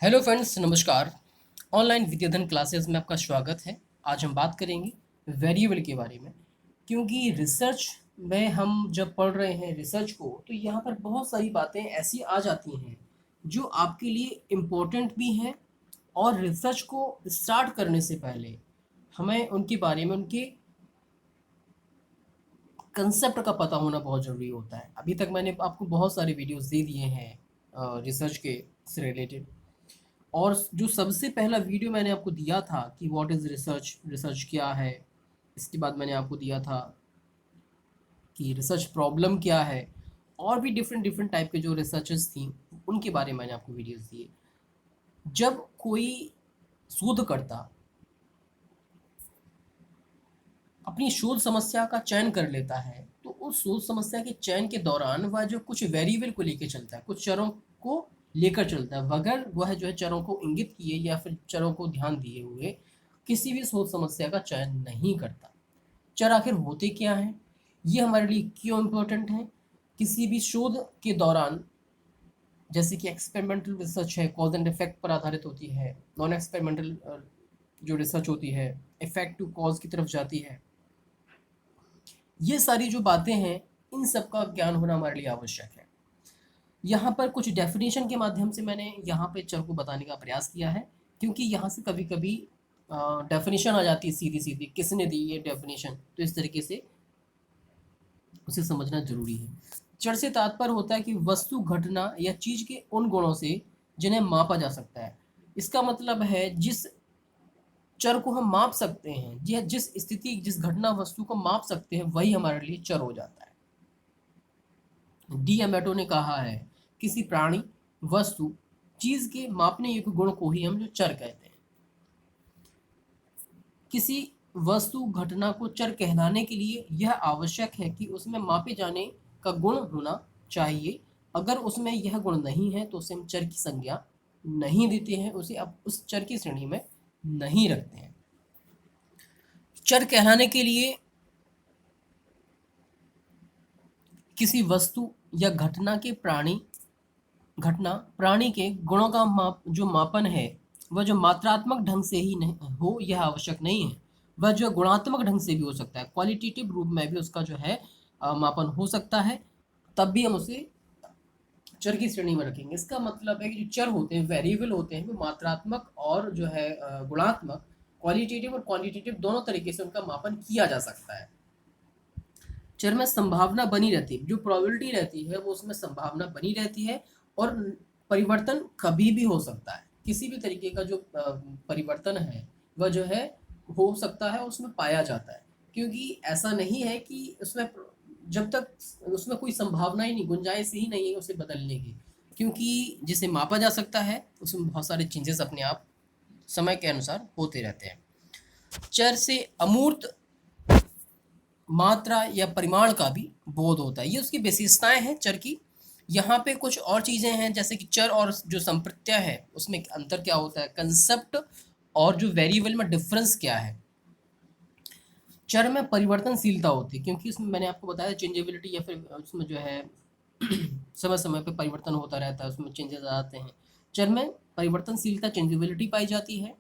Hello friends, नमस्कार। Online विद्याधन classes में आपका स्वागत है। आज हम बात करेंगे वेरिएबल के बारे में, क्योंकि रिसर्च में हम जब पढ़ रहे हैं रिसर्च को, तो यहाँ पर बहुत सारी बातें ऐसी आ जाती हैं जो आपके लिए इम्पोर्टेंट भी हैं, और रिसर्च को स्टार्ट करने से पहले हमें उनके बारे में, उनके कंसेप्ट का पता होना बहुत ज़रूरी होता है। अभी तक मैंने आपको बहुत सारे वीडियोस दे दिए हैं रिसर्च के से रिलेटेड। और जो सबसे पहला वीडियो मैंने आपको दिया था कि व्हाट इज़ रिसर्च, रिसर्च क्या है। इसके बाद मैंने आपको दिया था कि रिसर्च प्रॉब्लम क्या है, और भी डिफरेंट डिफरेंट टाइप के जो रिसर्चेस थी उनके बारे में मैंने आपको वीडियोस दिए। जब कोई शोधकर्ता अपनी शोध समस्या का चयन कर लेता है, तो उस शोध समस्या के चयन के दौरान वह जो कुछ वेरिएबल को लेकर चलता है, कुछ चरों को लेकर चलता है, बगैर वह जो है चरों को इंगित किए या फिर चरों को ध्यान दिए हुए किसी भी शोध समस्या का चयन नहीं करता। चर आखिर होते क्या हैं, ये हमारे लिए क्यों इम्पोर्टेंट है। किसी भी शोध के दौरान, जैसे कि एक्सपेरिमेंटल रिसर्च है, कॉज एंड इफेक्ट पर आधारित होती है। नॉन एक्सपेरिमेंटल जो रिसर्च होती है, इफेक्ट टू कॉज की तरफ जाती है। ये सारी जो बातें हैं, इन सब का ज्ञान होना हमारे लिए आवश्यक है। यहाँ पर कुछ डेफिनेशन के माध्यम से मैंने यहाँ पे चर को बताने का प्रयास किया है, क्योंकि यहाँ से कभी कभी डेफिनेशन आ जाती है सीधी सीधी, किसने दी ये डेफिनेशन, तो इस तरीके से उसे समझना जरूरी है। चर से तात्पर्य होता है कि वस्तु, घटना या चीज के उन गुणों से जिन्हें मापा जा सकता है। इसका मतलब है जिस चर को हम माप सकते हैं, या जिस स्थिति, जिस घटना, वस्तु को माप सकते हैं, वही हमारे लिए चर हो जाता है। डी एमेटो ने कहा है, किसी प्राणी, वस्तु, चीज के मापने योग्य गुण को ही हम जो चर कहते हैं। किसी वस्तु, घटना को चर कहलाने के लिए यह आवश्यक है कि उसमें मापे जाने का गुण होना चाहिए। अगर उसमें यह गुण नहीं है तो उसे हम चर की संज्ञा नहीं देते हैं, उसे अब उस चर की श्रेणी में नहीं रखते हैं। चर कहलाने के लिए किसी वस्तु या घटना प्राणी के गुणों का जो मापन है, वह जो मात्रात्मक ढंग से ही नहीं हो, यह आवश्यक नहीं है। वह जो गुणात्मक ढंग से भी हो सकता है, क्वालिटेटिव रूप में भी उसका जो है मापन हो सकता है। तब भी हम उसे चर की श्रेणी में रखेंगे। इसका मतलब है कि जो चर होते हैं, वेरिएबल होते हैं, वो मात्रात्मक और जो है गुणात्मक, क्वालिटेटिव और क्वांटिटेटिव दोनों तरीके से उनका मापन किया जा सकता है। चर में संभावना बनी रहती है, जो प्रोबेबिलिटी रहती है वो उसमें संभावना बनी रहती है, और परिवर्तन कभी भी हो सकता है। किसी भी तरीके का जो परिवर्तन है वह जो है हो सकता है, उसमें पाया जाता है। क्योंकि ऐसा नहीं है कि उसमें, जब तक उसमें कोई संभावना ही नहीं, गुंजाइश ही नहीं है उसे बदलने की, क्योंकि जिसे मापा जा सकता है उसमें बहुत सारे चेंजेस अपने आप समय के अनुसार होते रहते हैं। चर से अमूर्त मात्रा या परिमाण का भी बोध होता है, ये उसकी विशेषताएं हैं चर की। यहाँ पे कुछ और चीजें हैं, जैसे कि चर और जो संप्रत्यय है उसमें अंतर क्या होता है, कंसेप्ट और जो वेरिएबल में डिफरेंस क्या है। चर में परिवर्तनशीलता होती है, क्योंकि उसमें मैंने आपको बताया चेंजेबिलिटी, या फिर उसमें जो है समय समय पे परिवर्तन होता रहता है, उसमें चेंजेस आते हैं। चर में परिवर्तनशीलता, चेंजेबिलिटी पाई जाती है।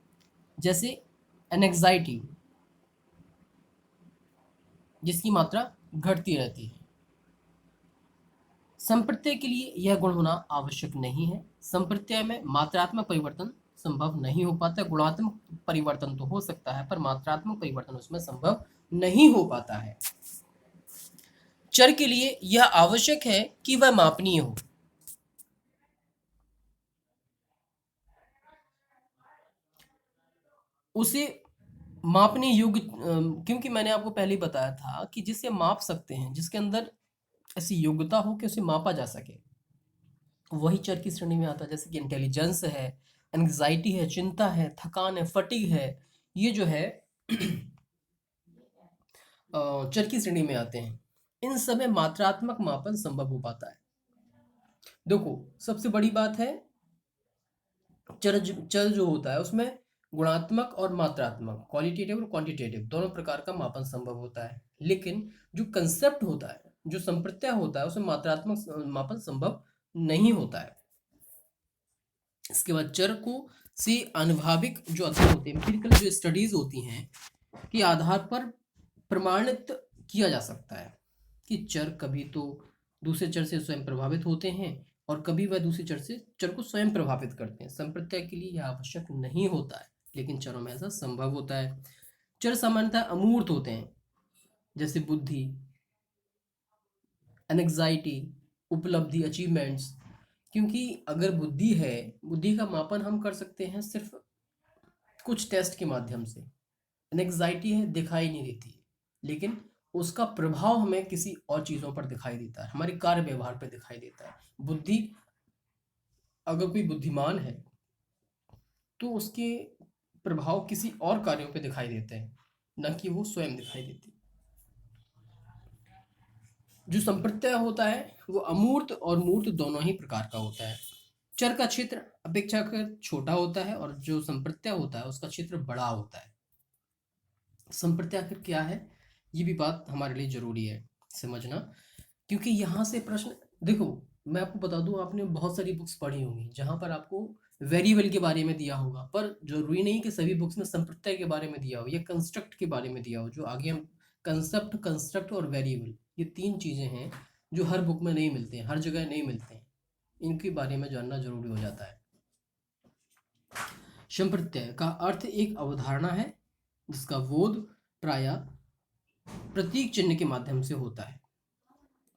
जैसे एनेक्साइटी, जिसकी मात्रा घटती रहती है। संप्रत्यय के लिए यह गुण होना आवश्यक नहीं है। संप्रत्यय में मात्रात्मक परिवर्तन संभव नहीं हो पाता। गुणात्मक परिवर्तन तो हो सकता है, पर मात्रात्मक परिवर्तन उसमें संभव नहीं हो पाता है। चर के लिए यह आवश्यक है कि वह मापनीय हो। उसे मापने योग्य, क्योंकि मैंने आपको पहले ही बताया था कि जिसे माप सकते हैं, जिसके अंदर ऐसी योग्यता हो कि उसे मापा जा सके, वही चर की श्रेणी में आता है। जैसे कि इंटेलिजेंस है, एंग्जाइटी है, चिंता है, थकान है, फटीग है, ये जो है चर की श्रेणी में आते हैं। इन सब में मात्रात्मक मापन संभव हो पाता है। देखो, सबसे बड़ी बात है, चर जो होता है उसमें गुणात्मक और मात्रात्मक, क्वालिटेटिव और क्वांटिटेटिव दोनों प्रकार का मापन संभव होता है। लेकिन जो कंसेप्ट होता है, जो संप्रत्यय होता है, उसमें मात्रात्मक मापन संभव नहीं होता है। इसके बाद चर को से आनुभाविक जो अध्ययन होते हैं, एम्पिरिकल जो स्टडीज होती हैं के आधार पर प्रमाणित किया जा सकता है कि चर कभी तो दूसरे चर से स्वयं प्रभावित होते हैं और कभी वह दूसरे चर को स्वयं प्रभावित करते हैं। संप्रत्यय के लिए यह आवश्यक नहीं होता है, लेकिन चरों में ऐसा संभव होता है। चर सामान्यतः अमूर्त होते हैं, जैसे बुद्धि, एंग्जाइटी, उपलब्धि, अचीवमेंट्स। क्योंकि अगर बुद्धि है, बुद्धि का मापन हम कर सकते हैं सिर्फ कुछ टेस्ट के माध्यम से। एंग्जाइटी है, दिखाई नहीं देती, लेकिन उसका प्रभाव हमें किसी और चीज़ों पर दिखाई देता है, हमारे कार्य व्यवहार पर दिखाई देता है। बुद्धि, अगर कोई बुद्धिमान है तो उसके प्रभाव किसी और कार्यों पे दिखाई देते हैं, न कि वो स्वयं दिखाई देती। जो संप्रत्यय होता है वो अमूर्त और मूर्त दोनों ही प्रकार का होता है। चर का क्षेत्र अपेक्षाकृत छोटा होता है और जो संप्रत्यय होता है उसका क्षेत्र बड़ा होता है। संप्रत्यय आखिर क्या है, ये भी बात हमारे लिए जरूरी है समझना, क्योंकि यहाँ से प्रश्न, देखो मैं आपको बता दूं, आपने बहुत सारी बुक्स पढ़ी होंगी जहाँ पर आपको वेरिएबल के बारे में दिया होगा, पर जरूरी नहीं कि सभी बुक्स में संप्रत्यय के बारे में दिया हो या कंस्ट्रक्ट के बारे में दिया हो। जो आगे हम कंसेप्ट, कंस्ट्रक्ट और वेरिएबल, ये तीन चीज़ें हैं जो हर बुक में नहीं मिलते हैं, हर जगह नहीं मिलते हैं, इनके बारे में जानना जरूरी हो जाता है। संप्रत्यय का अर्थ एक अवधारणा है जिसका बोध प्रायः प्रतीक चिन्ह के माध्यम से होता है।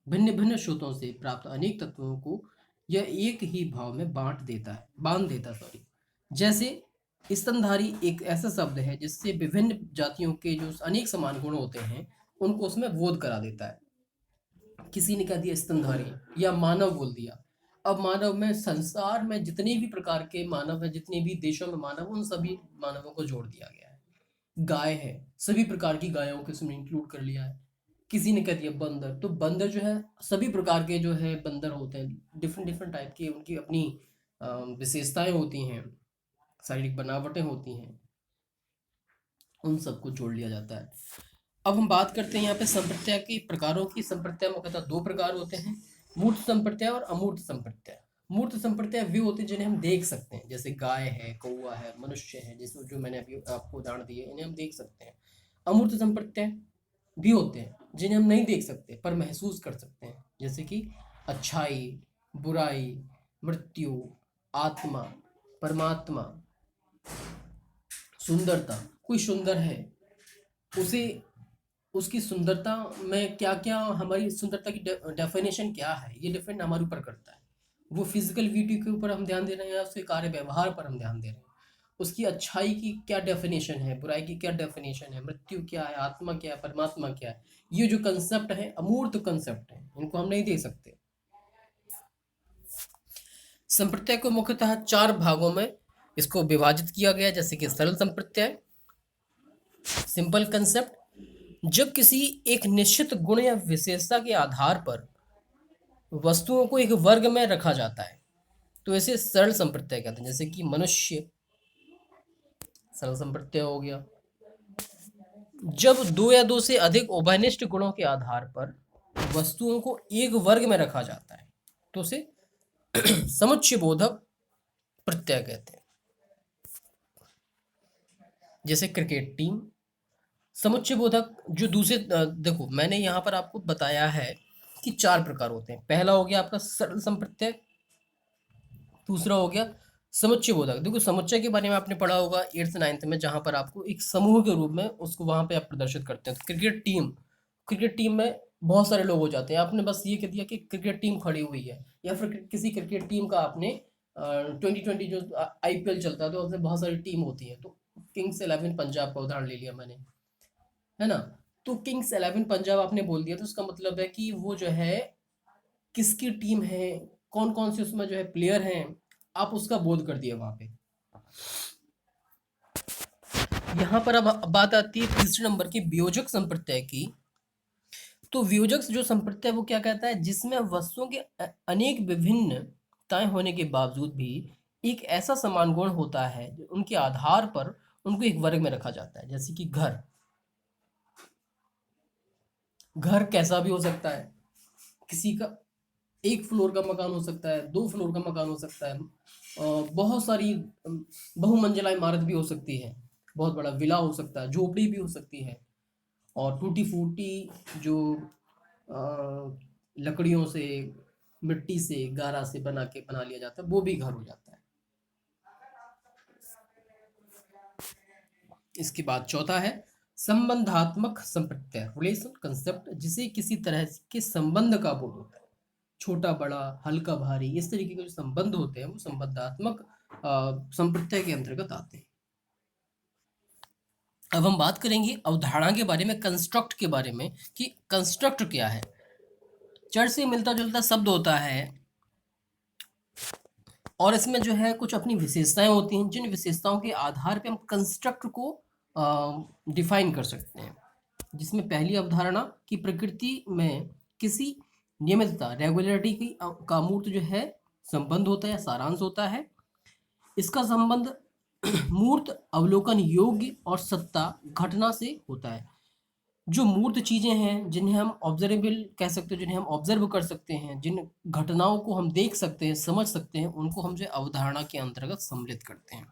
भिन्न भिन्न स्रोतों से प्राप्त अनेक तत्वों को यह एक ही भाव में बांध देता सॉरी। जैसे स्तनधारी एक ऐसा शब्द है जिससे विभिन्न जातियों के जो अनेक समान गुण होते हैं उनको उसमें बोध करा देता है। किसी ने कह दिया स्तनधारी या मानव बोल दिया, अब मानव में संसार में जितने भी प्रकार के मानव है, जितने भी देशों में मानव, उन सभी मानवों को जोड़ दिया गया है। गाय है, सभी प्रकार की गायों को इसमें इंक्लूड कर लिया है। किसी ने कह दिया बंदर, तो बंदर जो है सभी प्रकार के जो है बंदर होते हैं, डिफरेंट डिफरेंट टाइप की उनकी अपनी विशेषताएं होती हैं, शारीरिक बनावटें होती हैं, उन सबको जोड़ लिया जाता है। अब हम बात करते हैं यहाँ पे संप्रत्यय के प्रकारों की। संप्रत्यय मुख्यतः दो प्रकार होते हैं, मूर्त संप्रत्यय और अमूर्त संप्रत्यय। मूर्त संप्रत्यय वे होते हैं जिन्हें हम देख सकते हैं, जैसे गाय है, कौवा है, मनुष्य है, जैसे जो मैंने अभी आपको उदाहरण दिए, इन्हें हम देख सकते हैं। अमूर्त संप्रत्यय भी होते हैं जिन्हें हम नहीं देख सकते पर महसूस कर सकते हैं, जैसे कि अच्छाई, बुराई, मृत्यु, आत्मा, परमात्मा, सुंदरता। कोई सुंदर है, उसे उसकी सुंदरता में क्या क्या, हमारी सुंदरता की डेफिनेशन क्या है, ये डिपेंड हमारे ऊपर करता है। वो फिजिकल ब्यूटी के ऊपर हम ध्यान दे रहे हैं या उसके कार्य व्यवहार पर हम ध्यान दे रहे हैं। उसकी अच्छाई की क्या डेफिनेशन है, बुराई की क्या डेफिनेशन है, मृत्यु क्या है, आत्मा क्या है, परमात्मा क्या है, ये जो कंसेप्ट है अमूर्त कंसेप्ट है, इनको हम नहीं दे सकते। संप्रत्यय को मुख्यतः चार भागों में इसको विभाजित किया गया, जैसे कि सरल संप्रत्यय, सिंपल कंसेप्ट, जब किसी एक निश्चित गुण या विशेषता के आधार पर वस्तुओं को एक वर्ग में रखा जाता है तो इसे सरल संप्रत्यय कहते हैं। जैसे कि मनुष्य सरल संप्रत्यय हो गया। जब दो या दो से अधिक उभयनिष्ठ गुणों के आधार पर वस्तुओं को एक वर्ग में रखा जाता है तो उसे समुच्चय बोधक प्रत्यय कहते हैं। जैसे क्रिकेट टीम, समुच्चय बोधक जो दूसरे देखो मैंने यहाँ पर आपको बताया है कि चार प्रकार होते हैं। पहला हो गया आपका सरल संप्रत्यय, दूसरा हो गया समुच्चय बोधक। देखो समुच्चय के बारे में आपने पढ़ा होगा 8th 9th में, जहाँ पर आपको एक समूह के रूप में उसको वहाँ पे आप प्रदर्शित करते हैं। क्रिकेट टीम में बहुत सारे लोग हो जाते हैं, आपने बस ये कह दिया कि क्रिकेट टीम खड़ी हुई है, या फिर किसी क्रिकेट टीम का आपने 2020 जो IPL चलता है तो उसमें बहुत सारी टीम होती है, तो किंग्स 11 पंजाब का उदाहरण ले लिया मैंने, है ना। तो किंग्स 11 पंजाब आपने बोल दिया तो उसका मतलब है कि वो जो है किसकी टीम है, कौन कौन से उसमें जो है प्लेयर हैं, आप उसका बोध कर दिया वहां पे। यहाँ पर अब बात आती है तीसरे नंबर की वियोजक संप्रत्यय की। तो वियोजक जो संप्रत्यय वो क्या कहता है, जिसमें वस्तुओं के अनेक विभिन्नताएं होने के बावजूद भी एक ऐसा समान गुण होता है जो उनके आधार पर उनको एक वर्ग में रखा जाता है। जैसे कि घर कैसा भी हो सकता है, किसी का एक फ्लोर का मकान हो सकता है, 2 फ्लोर का मकान हो सकता है, बहुत सारी बहुमंजिला इमारत भी हो सकती है, बहुत बड़ा विला हो सकता है, झोपड़ी भी हो सकती है, और टूटी फूटी जो लकड़ियों से, मिट्टी से, गारा से बना लिया जाता है, वो भी घर हो जाता है। इसके बाद चौथा है संबंधात्मक संप्रत्यय, रिलेशन कंसेप्ट, जिसे किसी तरह के संबंध का बोध होता है। छोटा बड़ा, हल्का भारी, इस तरीके के जो संबंध होते हैं वो संबंधात्मक संप्रत्यय के अंतर्गत आते हैं। अब हम बात करेंगे अवधारणा के बारे में, कंस्ट्रक्ट के बारे में, कि कंस्ट्रक्ट क्या है। चर से मिलता जुलता शब्द होता है और इसमें जो है कुछ अपनी विशेषताएं होती हैं, जिन विशेषताओं के आधार पे हम कंस्ट्रक्ट को डिफाइन कर सकते हैं। जिसमें पहली अवधारणा की प्रकृति में किसी नियमितता, रेगुलरिटी की का मूर्त जो है संबंध होता है या सारांश होता है। इसका संबंध मूर्त, अवलोकन योग्य और सत्ता, घटना से होता है। जो मूर्त चीजें हैं, जिन्हें हम ऑब्जर्वेबल कह सकते हैं, जिन्हें हम ऑब्जर्व कर सकते हैं, जिन घटनाओं को हम देख सकते हैं, समझ सकते हैं, उनको हम जो अवधारणा के अंतर्गत सम्मिलित करते हैं।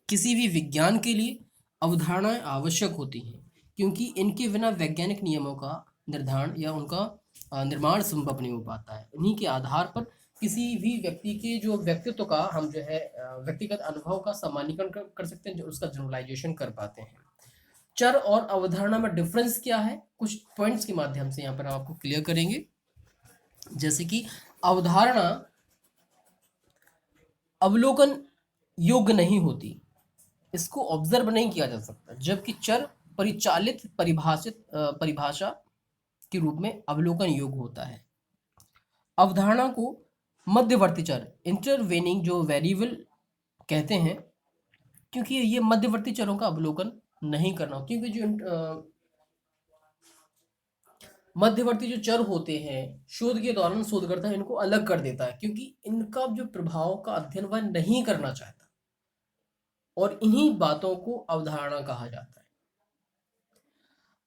किसी भी विज्ञान के लिए अवधारणाएं आवश्यक होती हैं, क्योंकि इनके बिना वैज्ञानिक नियमों का निर्धारण या उनका निर्माण संभव नहीं हो पाता है। इन्हीं के आधार पर किसी भी व्यक्ति के जो व्यक्तित्व का हम जो है व्यक्तिगत अनुभव का सामान्यीकरण कर सकते हैं, जो उसका जनरलाइजेशन कर पाते हैं। चर और अवधारणा में डिफरेंस क्या है, कुछ पॉइंट्स के माध्यम से यहाँ पर हम आपको क्लियर करेंगे। जैसे कि अवधारणा अवलोकन योग्य नहीं होती, इसको ऑब्जर्व नहीं किया जा सकता, जबकि चर परिचालित, परिभाषा के रूप में अवलोकन योग्य होता है। अवधारणा को मध्यवर्ती चर, इंटरवेनिंग जो वेरिएबल कहते हैं, क्योंकि ये मध्यवर्ती चरों का अवलोकन नहीं करना, क्योंकि जो मध्यवर्ती जो चर होते हैं, शोध के दौरान शोधकर्ता इनको अलग कर देता है, क्योंकि इनका जो प्रभाव का अध्ययन वह नहीं करना चाहता, और इन्हीं बातों को अवधारणा कहा जाता है।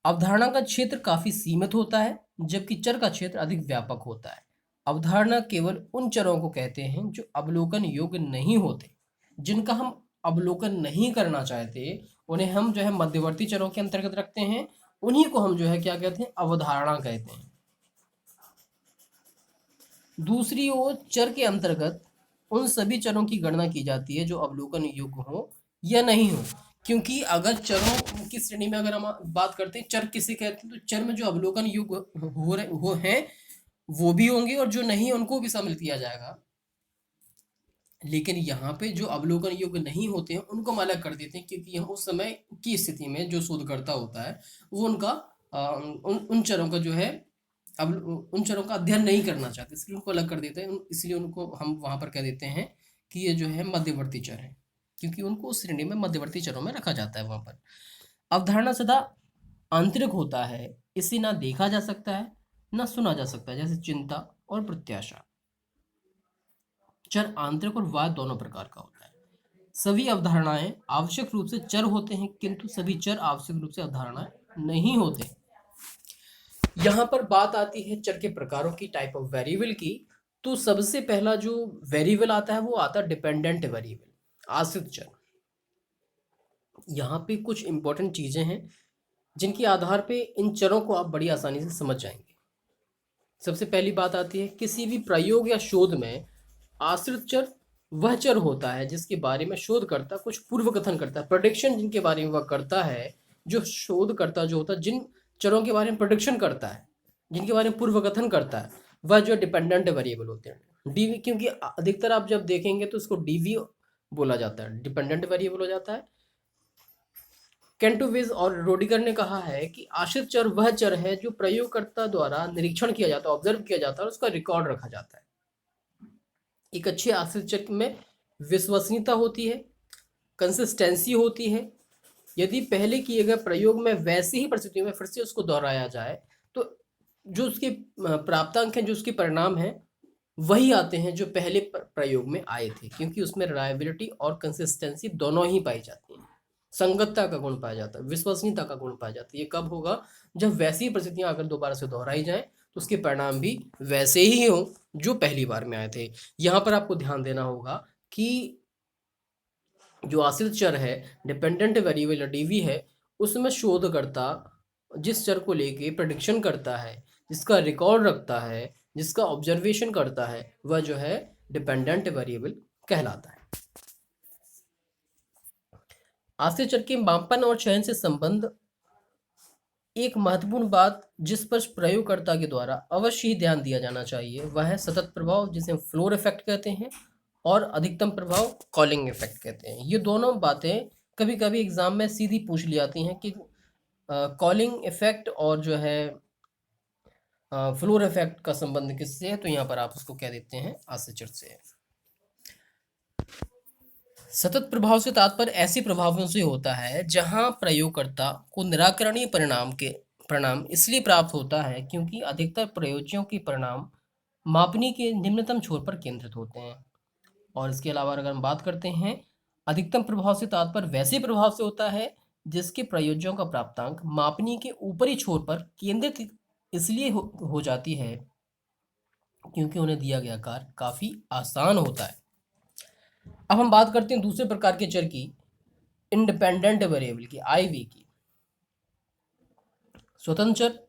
अवधारणा का क्षेत्र काफी सीमित होता है, जबकि चर का क्षेत्र अधिक व्यापक होता है। अवधारणा केवल उन चरों को कहते हैं जो अवलोकन योग्य नहीं होते, जिनका हम अवलोकन नहीं करना चाहते, उन्हें हम जो है मध्यवर्ती चरों के अंतर्गत रखते हैं। उन्हीं को हम जो है क्या कहते हैं, अवधारणा कहते हैं। दूसरी ओर चर के अंतर्गत उन सभी चरों की गणना की जाती है जो अवलोकन योग्य हो या नहीं हो, क्योंकि अगर चरों की श्रेणी में अगर हम बात करते हैं, चर किसे कहते हैं, तो चर में जो अवलोकन योग्य हो हैं वो भी होंगे, और जो नहीं है उनको भी शामिल किया जाएगा। लेकिन यहाँ पे जो अवलोकन योग्य नहीं होते हैं उनको हम अलग कर देते हैं, क्योंकि हम उस समय की स्थिति में जो शोधकर्ता होता है वो उनका उन चरों का जो है अब उन चरों का अध्ययन नहीं करना चाहते, इसलिए उनको अलग कर देते हैं। इसलिए उनको हम वहाँ पर कह देते हैं कि ये जो है मध्यवर्ती चर है, क्योंकि उनको उस श्रेणी में मध्यवर्ती चरों में रखा जाता है। वहाँ पर अवधारणा सदा आंतरिक होता है, इसे ना देखा जा सकता है ना सुना जा सकता है, जैसे चिंता और प्रत्याशा। चर आंतरिक और बाह्य दोनों प्रकार का होता है। सभी अवधारणाएं आवश्यक रूप से चर होते हैं, किंतु सभी चर आवश्यक रूप से अवधारणाएं नहीं होते। यहाँ पर बात आती है चर के प्रकारों की, टाइप ऑफ वेरिएबल की। तो सबसे पहला जो वेरिएबल आता है वो आता है डिपेंडेंट वेरिएबल, आश्रित चर। यहाँ पे कुछ इंपॉर्टेंट चीजें हैं जिनके आधार पे इन चरों को आप बड़ी आसानी से समझ जाएंगे। सबसे पहली बात आती है, किसी भी प्रयोग या शोध में आश्रित चर वह चर होता है जिसके बारे में शोधकर्ता कुछ पूर्व कथन करता है, प्रोडिक्शन जिनके बारे में वह करता है। जो शोधकर्ता जो होता है, जिन चरों के बारे में प्रोडिक्शन करता है, जिनके बारे में पूर्व कथन करता है, वह जो डिपेंडेंट वेरिएबल होते हैं। डीवी, क्योंकि अधिकतर आप जब देखेंगे तो इसको डीवी बोला जाता है, डिपेंडेंट वेरिएबल हो जाता है। केंटोविज और रोडिगर ने कहा है कि आश्रित चर वह चर है जो प्रयोगकर्ता द्वारा निरीक्षण किया जाता है, ऑब्जर्व किया जाता है और उसका रिकॉर्ड रखा जाता है। एक अच्छे आश्रित चर में विश्वसनीयता होती है, कंसिस्टेंसी होती है। यदि पहले किए गए प्रयोग में वैसी ही परिस्थितियों में फिर से उसको दोहराया जाए तो जो उसके प्राप्तांक हैं, जो उसके परिणाम हैं, वही आते हैं जो पहले प्रयोग में आए थे, क्योंकि उसमें रिलायबिलिटी और कंसिस्टेंसी दोनों ही पाई जाती है। संगतता का गुण पाया जाता है, विश्वसनीयता का गुण पाया जाता है। ये कब होगा, जब वैसी परिस्थितियां अगर दोबारा से दोहराई जाए तो उसके परिणाम भी वैसे ही हों जो पहली बार में आए थे। यहाँ पर आपको ध्यान देना होगा कि जो आश्रित चर है, डिपेंडेंट वेरिएबल या डीवी है, उसमें शोधकर्ता जिस चर को लेके प्रेडिक्शन करता है, जिसका रिकॉर्ड रखता है, जिसका ऑब्जर्वेशन करता है, वह जो है डिपेंडेंट वेरिएबल कहलाता है। आश्रित चर के मापन और चयन से संबंध एक महत्वपूर्ण बात जिस पर प्रयोगकर्ता के द्वारा अवश्य ही ध्यान दिया जाना चाहिए वह है सतत प्रभाव, जिसे हम फ्लोर इफेक्ट कहते हैं, और अधिकतम प्रभाव कॉलिंग इफेक्ट कहते हैं। ये दोनों बातें कभी कभी एग्जाम में सीधी पूछ ली जाती हैं कि कॉलिंग इफेक्ट और जो है फ्लोर इफेक्ट का संबंध किससे है, तो यहाँ पर आप उसको कह देते हैं आश्रित चर से। सतत प्रभाव से तात्पर्य ऐसे प्रभावों से होता है जहां प्रयोगकर्ता को निराकरणीय परिणाम इसलिए प्राप्त होता है क्योंकि अधिकतर प्रयोज्यों के परिणाम मापनी के निम्नतम छोर पर केंद्रित होते हैं। और इसके अलावा अगर हम बात करते हैं, अधिकतम प्रभाव से तात्पर्य वैसे प्रभाव से होता है जिसके प्रयोज्यों का प्राप्तांक मापनी के ऊपरी छोर पर केंद्रित इसलिए हो जाती है क्योंकि उन्हें दिया गया कार्य काफी आसान होता है। अब हम बात करते हैं दूसरे प्रकार के चर की, इंडिपेंडेंट वेरिएबल की, आईवी की। स्वतंत्र चर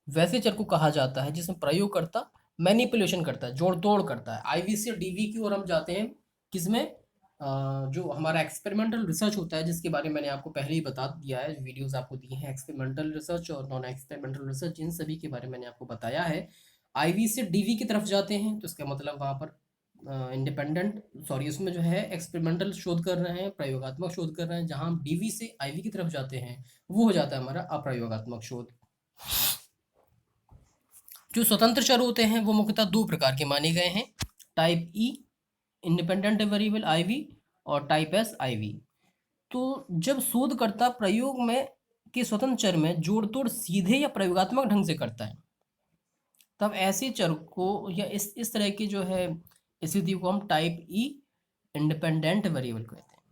वैसे चर को कहा जाता है जिसमें प्रयोगकर्ता मैनिपुलेशन करता है, जोड़ तोड़ करता है। आईवी से डीवी की ओर हम जाते हैं, किसमें जो हमारा एक्सपेरिमेंटल रिसर्च होता है, जिसके बारे में मैंने आपको पहले ही बता दिया है, वीडियोस आपको दिए हैं एक्सपेरिमेंटल रिसर्च और नॉन एक्सपेरिमेंटल रिसर्च, इन सभी के बारे में मैंने आपको बताया है। आईवी से डीवी की तरफ जाते हैं तो इसका मतलब वहाँ पर इंडिपेंडेंट सॉरी उसमें जो है एक्सपेरिमेंटल शोध कर रहे हैं, प्रयोगात्मक शोध कर रहे हैं। जहाँ हम डीवी से आईवी की तरफ जाते हैं वो हो जाता है हमारा अप्रयोगात्मक शोध। जो स्वतंत्र चर होते हैं वो मुख्यतः दो प्रकार के माने गए हैं, type E independent variable IV और टाइप एस आईवी। तो जब शोधकर्ता प्रयोग में के स्वतंत्र चर में जोड़ तोड़ सीधे या प्रयोगात्मक ढंग से करता है तब ऐसे चर को या इस तरह की जो है स्थिति को हम टाइप ई इंडिपेंडेंट वेरिएबल कहते हैं।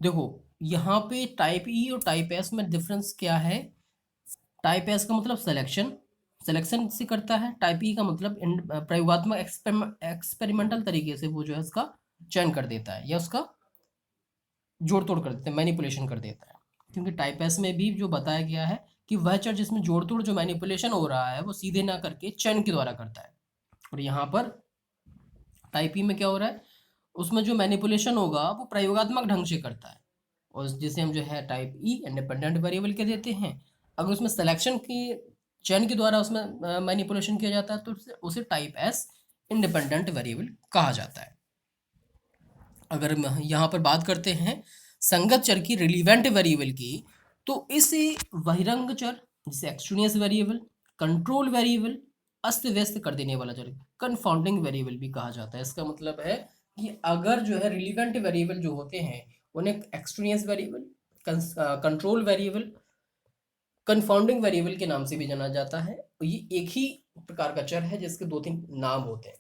देखो यहाँ पे टाइप ई और टाइप एस में डिफरेंस क्या है। टाइप एस का मतलब सिलेक्शन से करता है, टाइप ई का मतलब प्रयोगात्मक एक्सपेरिमेंटल तरीके से वो जो है उसका चयन कर देता है या उसका जोड़ तोड़ कर देता है, मैनिपुलेशन कर देता है। क्योंकि टाइप एस में भी जो बताया गया है कि वह चर जिसमें जोड़ तोड़ जो मैनिपुलेशन हो रहा है वो सीधे ना करके चयन के द्वारा करता है। और यहाँ पर टाइप ई में क्या हो रहा है, उसमें जो मैनिपुलेशन होगा वो प्रयोगात्मक ढंग से करता है, और जिसे हम जो है टाइप ई इंडिपेंडेंट वेरिएबल के देते हैं। अगर उसमें सिलेक्शन की चयन के द्वारा उसमें मैनिपुलेशन किया जाता है तो उसे टाइप एस इंडिपेंडेंट वेरिएबल कहा जाता है। अगर हम यहाँ पर बात करते हैं संगत चर की, रिलीवेंट वेरिएबल की, तो इसे बहिरंग चर जिसे एक्सट्रेनियस वेरिएबल, कंट्रोल वेरिएबल, अस्त व्यस्त कर देने वाला चर, कन्फाउंडिंग वेरिएबल भी कहा जाता है। इसका मतलब है कि अगर जो है रिलीवेंट वेरिएबल जो होते हैं उन्हें extraneous variable, control variable, confounding variable के नाम से भी जाना जाता है। ये एक ही प्रकार का चर है जिसके दो तीन नाम होते हैं।